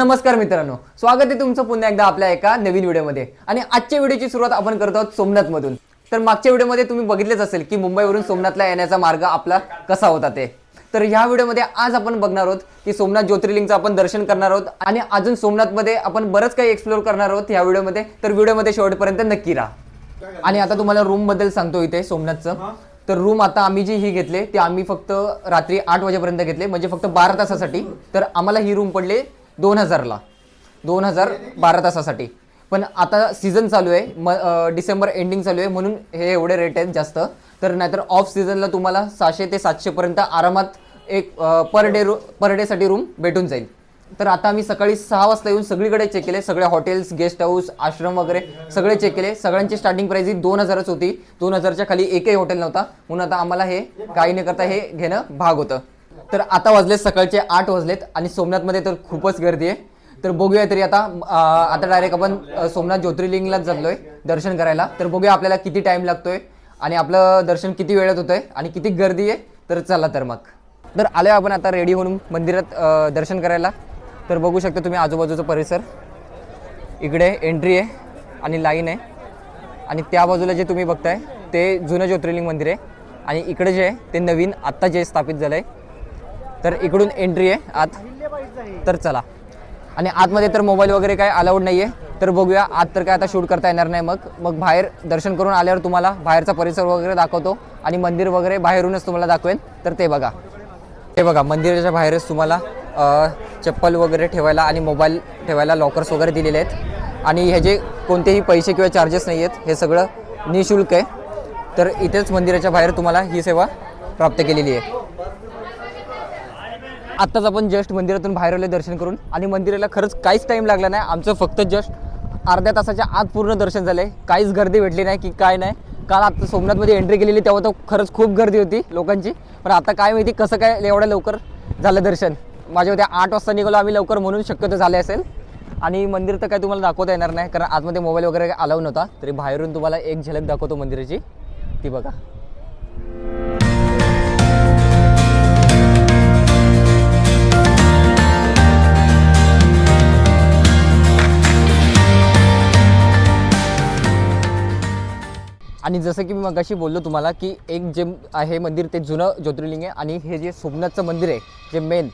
नमस्कार मित्रांनो, स्वागत आहे तुमचं पुन्हा एकदा आपल्या एका नवीन व्हिडिओमध्ये। आणि आजच्या व्हिडिओची सुरुवात आपण करत आहोत सोमनाथ मधून। तर मागच्या व्हिडिओमध्ये तुम्ही बघितलेच असेल की मुंबईवरून सोमनाथला येण्याचा मार्ग आपला कसा होता ते। तर ह्या व्हिडिओमध्ये आज आपण बघणार आहोत की सोमनाथ ज्योतिर्लिंगचं आपण दर्शन करणार आहोत आणि अजून सोमनाथमध्ये आपण बरंच काही एक्सप्लोर करणार आहोत ह्या व्हिडिओमध्ये। तर व्हिडिओमध्ये शेवटपर्यंत नक्की राहा। आणि आता तुम्हाला रूम बद्दल सांगतो इथे सोमनाथचं। तर रूम आता आम्ही जी ही घेतले ते आम्ही फक्त रात्री 8 वाजेपर्यंत घेतले, म्हणजे फक्त 12 तासासाठी। तर आम्हाला ही रूम पडले 2000ला, 2000 12 तासासाठी। पण आता सीझन चालू आहे, डिसेंबर एंडिंग चालू आहे, म्हणून हे एवढे रेट आहेत जास्त। तर नाहीतर ऑफ सीझनला तुम्हाला 600 ते 700 पर्यंत आरामात एक पर डे साठी रूम भेटून जाईल। तर आता आम्ही सकाळी 6 वाजता येऊन सगळीकडे चेक केले, सगळे हॉटेल्स, गेस्ट हाऊस, आश्रम वगैरे सगळे चेक केले। सगळ्यांची स्टार्टिंग प्राइस ही 2000च होती, 2000च्या खाली एकही हॉटेल नव्हता, म्हणून आता आम्हाला हे काही न करता हे घेणं भाग होतं। तर आता वाजले सकाळचे 8 वाजलेत आणि सोमनाथमध्ये तर खूपच गर्दी आहे। तर बघूया तरी आता डायरेक्ट आपण सोमनाथ ज्योतिर्लिंगलाच चाललोय दर्शन करायला। तर बघूया आपल्याला किती टाइम लागतोय आणि आपलं दर्शन किती वेळात होतंय आणि किती गर्दी आहे। तर चला तर मग तर आलोय आपण आता रेडी होऊन मंदिरात दर्शन करायला। तर बघू शकता तुम्ही आजूबाजूचा परिसर, इकडे एंट्री आहे आणि लाईन आहे, आणि त्या बाजूला जे तुम्ही बघताय ते जुनं ज्योतिर्लिंग मंदिर आहे, आणि इकडे जे आहे ते नवीन आत्ता जे स्थापित झालं आहे। तर इकडून एंट्री आहे आत। तर चला, आणि आतमध्ये तर मोबाईल वगैरे काय अलाउड नाही आहे। तर बघूया आत तर काय आता शूट करता येणार नाही। मग बाहेर दर्शन करून आल्यावर तुम्हाला बाहेरचा परिसर वगैरे दाखवतो आणि मंदिर वगैरे बाहेरूनच तुम्हाला दाखवेन। तर ते बघा, हे बघा मंदिराच्या बाहेरच तुम्हाला चप्पल वगैरे ठेवायला आणि मोबाईल ठेवायला लॉकर्स वगैरे दिलेले आहेत, आणि ह्याचे कोणतेही पैसे किंवा चार्जेस नाही आहेत, हे सगळं निःशुल्क आहे। तर इथेच मंदिराच्या बाहेर तुम्हाला ही सेवा प्राप्त केलेली आहे। आत्ताच आपण जस्ट मंदिरातून बाहेर आले दर्शन करून, आणि मंदिराला खरंच काहीच टाईम लागला नाही, आमचं फक्त जस्ट अर्ध्या तासाच्या आत पूर्ण दर्शन झालं आहे। काहीच गर्दी भेटली नाही की काय नाही। काल आता सोमनाथमध्ये एंट्री केलेली तेव्हा तर खरंच खूप गर्दी होती लोकांची, पण आता काय माहिती कसं काय एवढं लवकर झालं दर्शन। माझ्या होत्या 8 वाजता निघालो आम्ही लवकर, म्हणून शक्यतो झाले असेल। आणि मंदिर तर काय तुम्हाला दाखवता येणार नाही, कारण आतमध्ये मोबाईल वगैरे अलाउ नव्हता। तरी बाहेरून तुम्हाला एक झलक दाखवतो मंदिराची, ती बघा। आणि जसं की मी मगाशी बोललो तुम्हाला की एक जे आहे मंदिर ते जुनं ज्योतिर्लिंग आहे, आणि हे जे सोमनाथचं मंदिर आहे जे मेन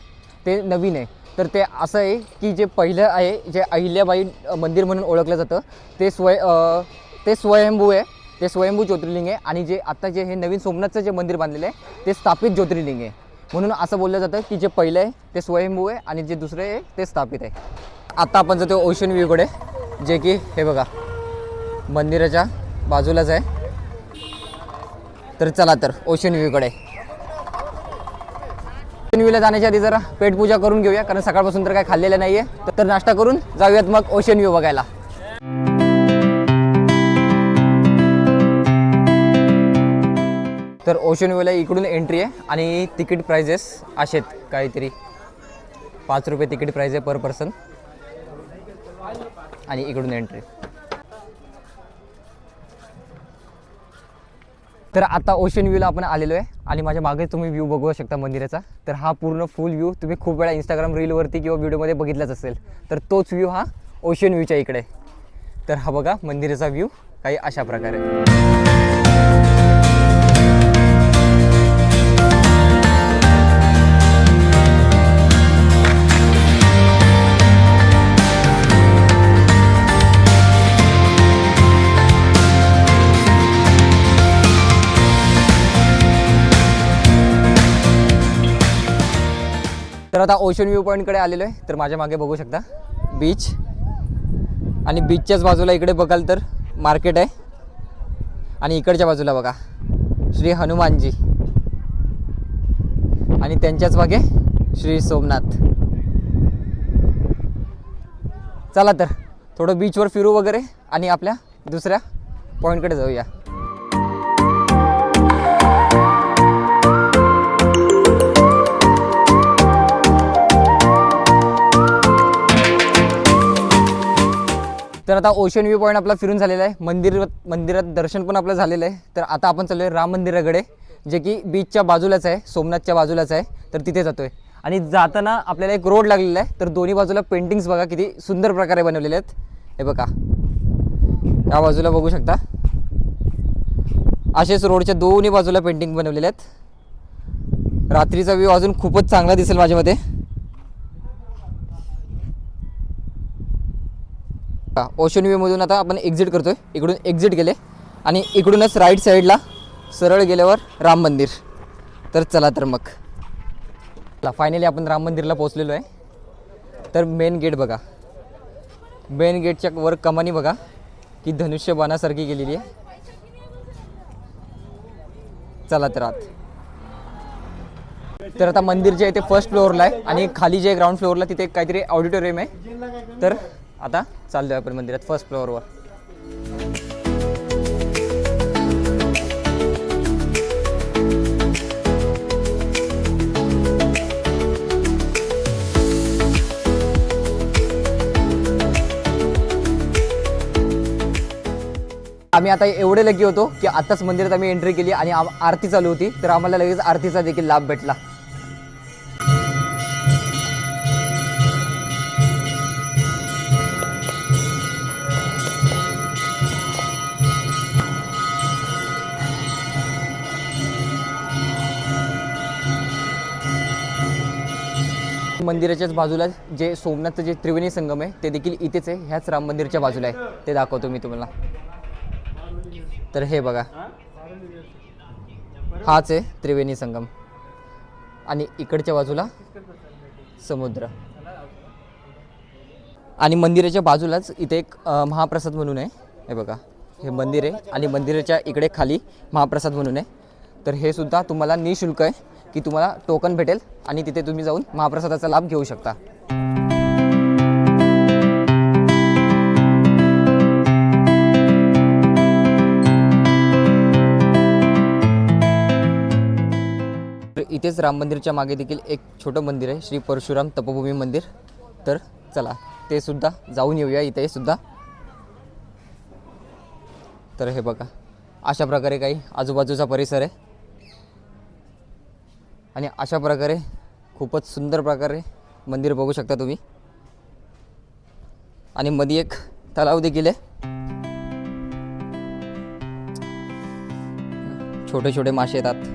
ते नवीन आहे। तर ते असं आहे की जे पहिलं आहे जे अहिल्याबाई मंदिर म्हणून ओळखलं जातं ते स्वयंभू आहे, ते स्वयंभू ज्योतिर्लिंग आहे। आणि जे आता जे हे नवीन सोमनाथचं जे मंदिर बांधलेलं आहे ते स्थापित ज्योतिर्लिंग आहे, म्हणून असं बोललं जातं की जे पहिलं आहे ते स्वयंभू आहे आणि जे दुसरे आहे ते स्थापित आहे। आता आपण जातो ओशन व्ह्यूकडे, जे की हे बघा मंदिराच्या बाजूलाच आहे। तर चला तर ओशन व्ह्यूकडे। ओशन व्ह्यूला जाण्याच्या आधी जरा पेटपूजा करून घेऊया, कारण सकाळपासून तर काय खाल्लेलं नाही आहे। तर नाश्ता करून जाऊयात मग ओशन व्ह्यू बघायला। तर ओशन व्ह्यूला इकडून एंट्री आहे, आणि तिकीट प्राइजेस असेत काहीतरी 5 रुपये तिकीट प्राइस आहे पर पर्सन, आणि इकडून एंट्री। तर आता ओशन व्ह्यूला आपण आलेलो आहे, आणि माझ्या मागे तुम्ही व्ह्यू बघू शकता मंदिराचा। तर हा पूर्ण फुल व्ह्यू तुम्ही खूप वेळा इंस्टाग्राम रीलवरती किंवा व्हिडिओमध्ये बघितलाच असेल। तर तोच व्ह्यू हा ओशन व्ह्यूच्या इकडे। तर हा बघा मंदिराचा व्ह्यू काही अशा प्रकारे। तर आता ओशन व्ह्यू पॉईंटकडे आलेलो आहे। तर माझ्या मागे बघू शकता बीच, आणि बीचच्याच बाजूला इकडे बघाल तर मार्केट आहे, आणि इकडच्या बाजूला बघा श्री हनुमानजी, आणि त्यांच्याच मागे श्री सोमनाथ। चला तर थोडं बीचवर फिरू वगैरे आणि आपल्या दुसऱ्या पॉईंटकडे जाऊया। तर आता ओशन व्ह्यू पॉईंट आपला फिरून झालेला आहे, मंदिरात दर्शन पण आपलं झालेलं आहे। तर आता आपण चाललोय राम मंदिराकडे, जे की बीचच्या बाजूलाच आहे, सोमनाथच्या बाजूलाच आहे। तर तिथे जातोय, आणि जाताना आपल्याला एक रोड लागलेला आहे, तर दोन्ही बाजूला पेंटिंग्स बघा किती सुंदर प्रकारे बनवलेले आहेत. हे बघा, या बाजूला बघू शकता असेच रोडच्या दोन्ही बाजूला पेंटिंग बनवलेले आहेत. रात्रीचा व्ह्यू अजून खूपच चांगला दिसेल माझ्या मते. ओशन व्ह्यू मधून आता आपण एक्झिट करतोय. इकडून एक्झिट केले आणि इकडूनच राईट साईडला सरळ गेल्यावर राम मंदिर. तर चला तर मग फायनली आपण राम मंदिरला पोहोचलेलो आहे. तर मेन गेट बघा, मेन गेटच्या वर कमानी बघा की धनुष्य बाणासारखी गेलेली आहे. चला तर आत. तर आता मंदिर जे आहे ते फर्स्ट फ्लोअरला आहे आणि खाली जे ग्राउंड फ्लोअरला तिथे काहीतरी ऑडिटोरियम आहे. तर आता चाललोय आपण मंदिरात फर्स्ट फ्लोअरवर. आम्ही आता एवढे लकी होतो की आताच मंदिरात आम्ही एंट्री केली आणि आरती चालू होती, तर आम्हाला लगेच आरतीचा देखील लाभ भेटला. मंदिराच्याच बाजूला जे सोमनाथचं जे त्रिवेणी संगम आहे ते देखील इथेच आहे, ह्याच राम मंदिरच्या बाजूला आहे. ते दाखवतो मी तुम्हाला. तर हे बघा, हाच आहे त्रिवेणी संगम आणि इकडच्या बाजूला समुद्र. आणि मंदिराच्या बाजूलाच इथे एक महाप्रसाद म्हणून आहे. हे बघा, हे मंदिर आहे आणि मंदिराच्या इकडे खाली महाप्रसाद म्हणून आहे. तर हे सुद्धा तुम्हाला निःशुल्क आहे की तुम्हाला टोकन भेटेल आणि तिथे तुम्ही जाऊन महाप्रसादाचा लाभ घेऊ शकता. इथेच राम मंदिरच्या मागे देखील एक छोटं मंदिर आहे, श्री परशुराम तपोभूमी मंदिर. तर चला ते सुद्धा जाऊन येऊया इथे सुद्धा. तर हे बघा, अशा प्रकारे काही आजूबाजूचा परिसर आहे आणि अशा प्रकारे खूपच सुंदर प्रकारे मंदिर बघू शकता तुम्ही. आणि मध्ये एक तलाव देखील आहे, छोटे छोटे मासे येतात.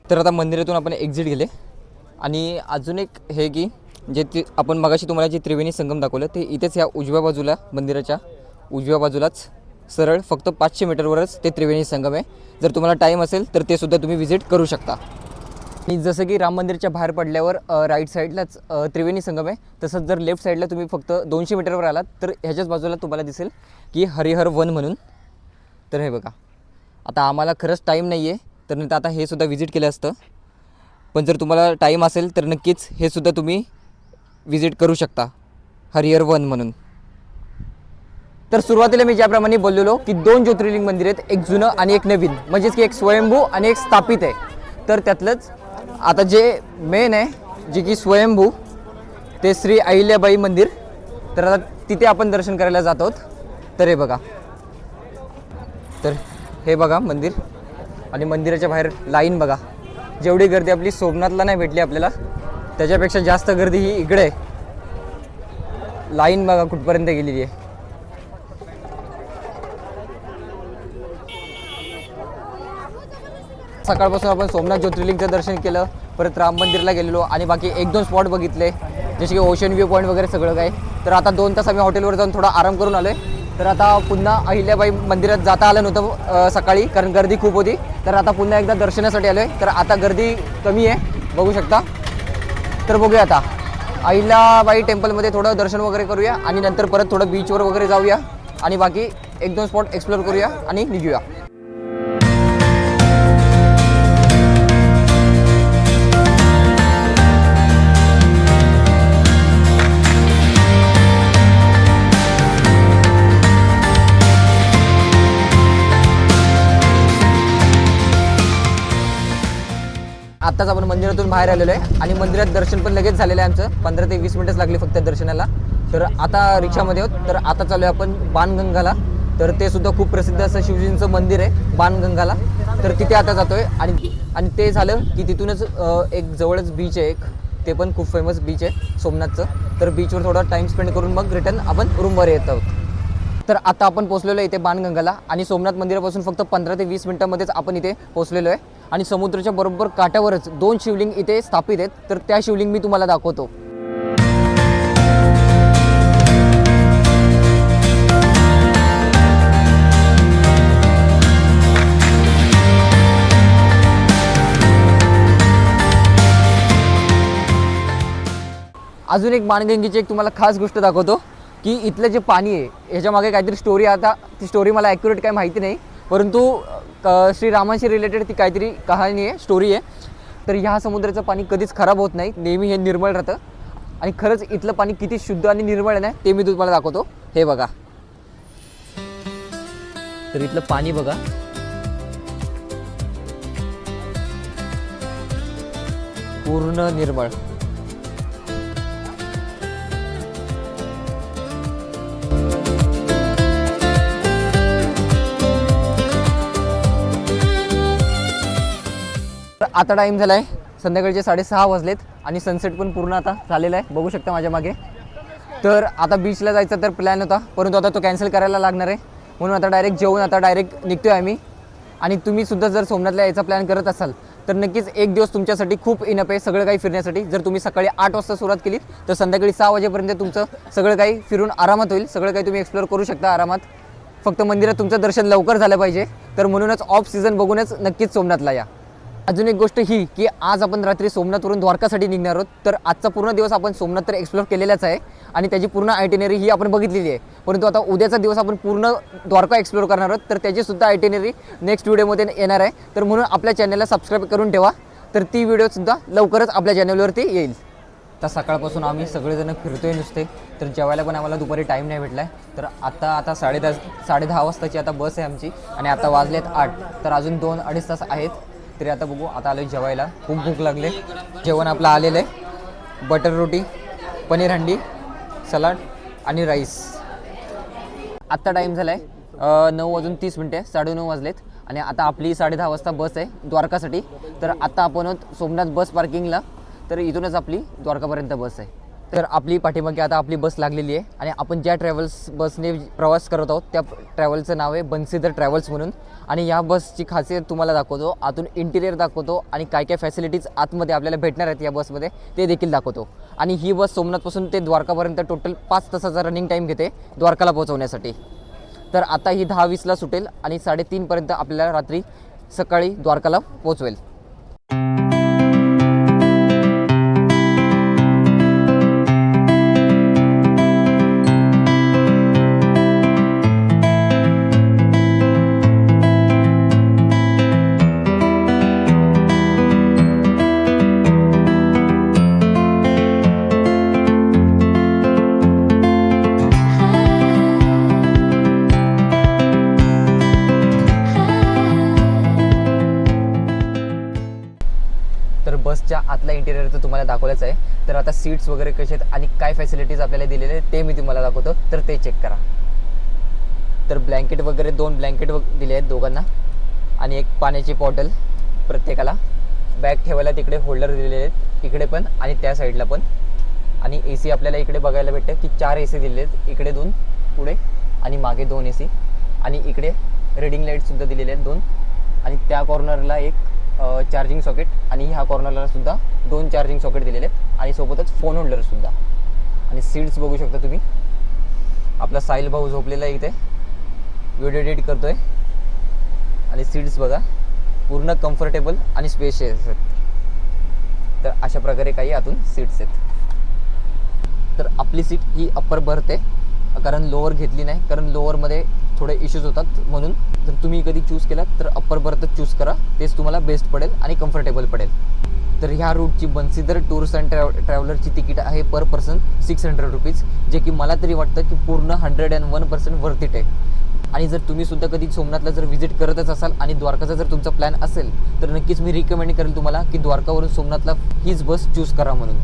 तर आता मंदिरातून आपण एक्झिट गेले आणि अजून एक हे की जे आपण मगाशी तुम्हाला जे त्रिवेणी संगम दाखवलं ते इथेच या उजव्या बाजूला, मंदिराच्या उजव्या बाजूलाच सरळ फक्त 500 मीटरवरच ते त्रिवेणी संगम आहे. जर तुम्हाला टाईम असेल तर ते सुद्धा तुम्ही व्हिजिट करू शकता. आणि जसं की राम मंदिरच्या बाहेर पडल्यावर राईट साईडलाच त्रिवेणी संगम आहे, तसंच जर लेफ्ट साईडला तुम्ही फक्त 200 मीटरवर आलात तर ह्याच्याच बाजूला तुम्हाला दिसेल की हरिहर वन म्हणून. तर हे बघा, आता आम्हाला खरंच टाईम नाही आहे तर नाही तर आता हे सुद्धा व्हिजिट केलं असतं, पण जर तुम्हाला टाईम असेल तर नक्कीच हे सुद्धा तुम्ही व्हिजिट करू शकता, हरिहर वन म्हणून. तर सुरुवातीला मी ज्याप्रमाणे बोललेलो की 2 ज्योतिर्लिंग मंदिर आहेत, एक जुनं आणि एक नवीन, म्हणजेच की एक स्वयंभू आणि एक स्थापित आहे. तर त्यातलंच आता जे मेन आहे जे की स्वयंभू ते श्री अहिल्याबाई मंदिर. तर आता तिथे आपण दर्शन करायला जात आहोत. तर हे बघा, तर हे बघा मंदिर आणि मंदिराच्या बाहेर लाईन बघा. जेवढी गर्दी आपली सोमनाथला नाही भेटली आपल्याला त्याच्यापेक्षा जास्त गर्दी ही इकडे आहे. लाईन बघा कुठपर्यंत गेलेली आहे. सकाळपासून आपण सोमनाथ ज्योतिर्लिंगचं दर्शन केलं, परत राम मंदिरला गेलेलो आणि बाकी 1-2 स्पॉट बघितले जसे की ओशन व्ह्यू पॉईंट वगैरे सगळं काय. तर आता 2 तास आम्ही हॉटेलवर जाऊन थोडा आराम करून आलो आहे. तर आता पुन्हा अहिल्याबाई मंदिरात जाता आलं नव्हतं सकाळी, कारण गर्दी खूप होती. तर आता पुन्हा एकदा दर्शनासाठी आलो आहे. तर आता गर्दी कमी आहे बघू शकता. तर बघूया आता अहिल्याबाई टेम्पलमध्ये थोडं दर्शन वगैरे करूया आणि नंतर परत थोडं बीचवर वगैरे जाऊया आणि बाकी 1-2 स्पॉट एक्सप्लोर करूया आणि निघूया. आत्ताच आपण मंदिरातून बाहेर आलेलो आहे आणि मंदिरात दर्शन पण लगेच झालेलं आहे आमचं. 15 ते 20 मिनिटच लागली फक्त दर्शनाला. तर आता रिक्षामध्ये आहोत. तर आता चालू आहे आपण बाणगंगाला. तर ते सुद्धा खूप प्रसिद्ध असं शिवजींचं मंदिर आहे बाणगंगाला. तर तिथे आता जातोय आणि ते झालं की तिथूनच एक जवळच बीच आहे एक, ते पण खूप फेमस बीच आहे सोमनाथचं. तर बीचवर थोडा टाईम स्पेंड करून मग रिटर्न आपण रूमवर येत आहोत. तर आता आपण पोहोचलेलो आहे इथे बाणगंगाला आणि सोमनाथ मंदिरापासून फक्त 15 ते 20 मिनिटांमध्येच आपण इथे पोहोचलेलो आहे. आणि समुद्राच्या बरोबर काठावरच 2 शिवलिंग इथे स्थापित आहेत. तर त्या शिवलिंग मी तुम्हाला दाखवतो. अजून एक बाणगंगेची एक तुम्हाला खास गोष्ट दाखवतो की इथलं जे पाणी आहे ह्याच्या मागे काहीतरी स्टोरी. आता ती स्टोरी मला ॲक्युरेट काय माहिती नाही, परंतु श्रीरामांशी रिलेटेड ती काहीतरी कहाणी आहे, स्टोरी आहे. तर ह्या समुद्राचं पाणी कधीच खराब होत नाही, नेहमी हे निर्मळ राहतं. आणि खरंच इथलं पाणी किती शुद्ध आणि निर्मळ आहे ना ते मी तुम्हाला दाखवतो. हे बघा, तर इथलं पाणी बघा, पूर्ण निर्मळ. आता टाईम झाला आहे संध्याकाळचे 6:30 वाजलेत आणि सनसेट पण पूर्ण आता झालेला आहे, बघू शकता माझ्या मागे. तर आता बीचला जायचा तर प्लॅन होता, परंतु आता तो कॅन्सल करायला लागणार आहे. म्हणून आता डायरेक्ट जेवून आता डायरेक्ट निघतोय आम्ही. आणि तुम्ही सुद्धा जर सोमनाथला यायचा प्लॅन करत असाल तर नक्कीच एक दिवस तुमच्यासाठी खूप इनफ आहे सगळं काही फिरण्यासाठी. जर तुम्ही सकाळी 8 वाजता सुरुवात केली तर संध्याकाळी 6 वाजेपर्यंत तुमचं सगळं काही फिरून आरामात होईल. सगळं काही तुम्ही एक्सप्लोअर करू शकता आरामात. फक्त मंदिरात तुमचं दर्शन लवकर झालं पाहिजे. तर म्हणूनच ऑफ सीझन बघूनच नक्कीच सोमनाथला या. अजून एक गोष्ट ही की आज आपण रात्री सोमनाथवरून द्वारकासाठी निघणार आहोत. तर आजचा पूर्ण दिवस आपण सोमनाथ तर एक्सप्लोअर केलेलाच आहे आणि त्याची पूर्ण आयटिनरी ही आपण बघितलेली आहे. परंतु आता उद्याचा दिवस आपण पूर्ण द्वारका एक्सप्लोअर करणार आहोत. तर त्याची सुद्धा आयटिनरी नेक्स्ट व्हिडिओमध्ये येणार आहे. तर म्हणून आपल्या चॅनलला सबस्क्राईब करून ठेवा. तर ती व्हिडिओसुद्धा लवकरच आपल्या चॅनलवरती येईल. तर सकाळपासून आम्ही सगळेजण फिरतोय नुसते. तर जेवायला पण आम्हाला दुपारी टाईम नाही भेटला आहे. तर आता 10:30 वाजताची आता बस आहे आमची आणि आता वाजलेत 8. तर अजून 2-2.5 तास आहेत. तरी आता बघू. आता आलो जेवायला, खूप भूक लागले. जेवण आपलं आलेलं आहे, बटर रोटी, पनीर हंडी, सलाड आणि राईस. आत्ता टाईम झाला आहे 9:30 मिनिटे, 9:30 वाजलेत आणि आता आपली 10:30 वाजता बस आहे द्वारकासाठी. तर आता आपण सोमनाथ बस पार्किंगला. तर इथूनच आपली द्वारकापर्यंत बस आहे. तर आपली पाठीमागे आता आपली बस लागलेली आहे आणि आपण ज्या ट्रॅव्हल्स बसने प्रवास करत आहोत त्या ट्रॅव्हलचं नाव आहे बन्सीधर ट्रॅव्हल्स म्हणून. आणि या बसची खासियत तुम्हाला दाखवतो, आतून इंटिरियर दाखवतो आणि काय काय फॅसिलिटीज आतमध्ये आपल्याला भेटणार आहेत या बसमध्ये ते देखील दाखवतो. आणि ही बस सोमनाथपासून ते द्वारकापर्यंत टोटल 5 तासाचा रनिंग टाईम घेते द्वारकाला पोहोचवण्यासाठी. तर आता ही 10:20ला सुटेल आणि 3:30पर्यंत आपल्याला रात्री सकाळी द्वारकाला पोहोचवेल. तर बसच्या आतला इंटिरियर तर तुम्हाला दाखवलंच आहे. तर आता सीट्स वगैरे कसे आहेत आणि काय फॅसिलिटीज आपल्याला दिलेले आहेत ते मी तुम्हाला दाखवतो. तर ते चेक करा. तर ब्लँकेट वगैरे 2 ब्लँकेट दिले आहेत दोघांना आणि एक पाण्याची बॉटल प्रत्येकाला. बॅग ठेवायला तिकडे होल्डर दिलेले आहेत इकडे पण आणि त्या साईडला पण. आणि AC आपल्याला इकडे बघायला भेटतं की 4 AC दिलेले आहेत, इकडे 2 पुढे आणि मागे 2 AC. आणि इकडे रीडिंग लाईटसुद्धा दिलेले आहेत 2 आणि त्या कॉर्नरला एक चार्जिंग सॉकेट आणि ह्या कॉर्नरला सुद्धा 2 चार्जिंग सॉकेट दिलेले आहेत आणि सोबतच फोन होल्डर सुद्धा. आणि सीट्स बघू शकता तुम्ही. आपला साहिल भाऊ झोपलेला आहे इथे, व्हिडिओ एडिट करतोय. आणि सीट्स बघा पूर्ण कम्फर्टेबल आणि स्पेशियस आहेत. तर अशा प्रकारे काही आतून सीट्स आहेत. तर आपली सीट ही अप्पर बर्थ आहे, कारण लोअर घेतली नाही, कारण लोअरमध्ये थोडे इश्यूज होतात. म्हणून जर तुम्ही कधी चूज केलात तर अप्पर बर्थच चूज करा, तेच तुम्हाला बेस्ट पडेल आणि कम्फर्टेबल पडेल. तर ह्या रूटची बन्सीधर टूर्स अँड ट्रॅव्हलरची तिकीट आहे पर पर्सन 600 रुपीज, जे की मला तरी वाटतं की पूर्ण 101% वर्थ इट आहे. आणि जर तुम्ही सुद्धा कधी सोमनाथला जर व्हिजिट करतच असाल आणि द्वारकाचा जर तुमचा प्लॅन असेल तर नक्कीच मी रिकमेंड करेल तुम्हाला की द्वारकावरून सोमनाथला हीच बस चूज करा म्हणून.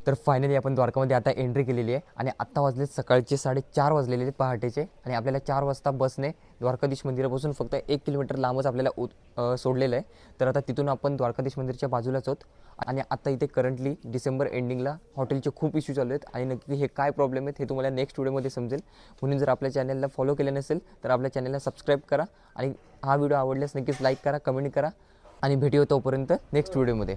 तर फायनली आपण द्वारकामध्ये आता एंट्री केलेली आहे आणि आत्ता वाजले सकाळचे 4:30 वाजलेले आहेत पहाटेचे आणि आपल्याला 4 वाजता बसने द्वारकाधीश मंदिरापासून फक्त 1 किलोमीटर लांबच आपल्याला सोडलेलं आहे. तर आता तिथून आपण द्वारकाधीश मंदिरच्या बाजूलाच आहोत आणि आता इथे करंटली डिसेंबर एंडिंगला हॉटेलचे खूप इश्यू चालू आहेत आणि नक्की हे काय प्रॉब्लेम आहेत हे तुम्हाला नेक्स्ट व्हिडिओमध्ये समजेल. म्हणून जर आपल्या चॅनलला फॉलो केलं नसेल तर आपल्या चॅनलला सबस्क्राईब करा आणि हा व्हिडिओ आवडल्यास नक्कीच लाईक करा, कमेंट करा आणि भेटूया तोपर्यंत नेक्स्ट व्हिडिओमध्ये.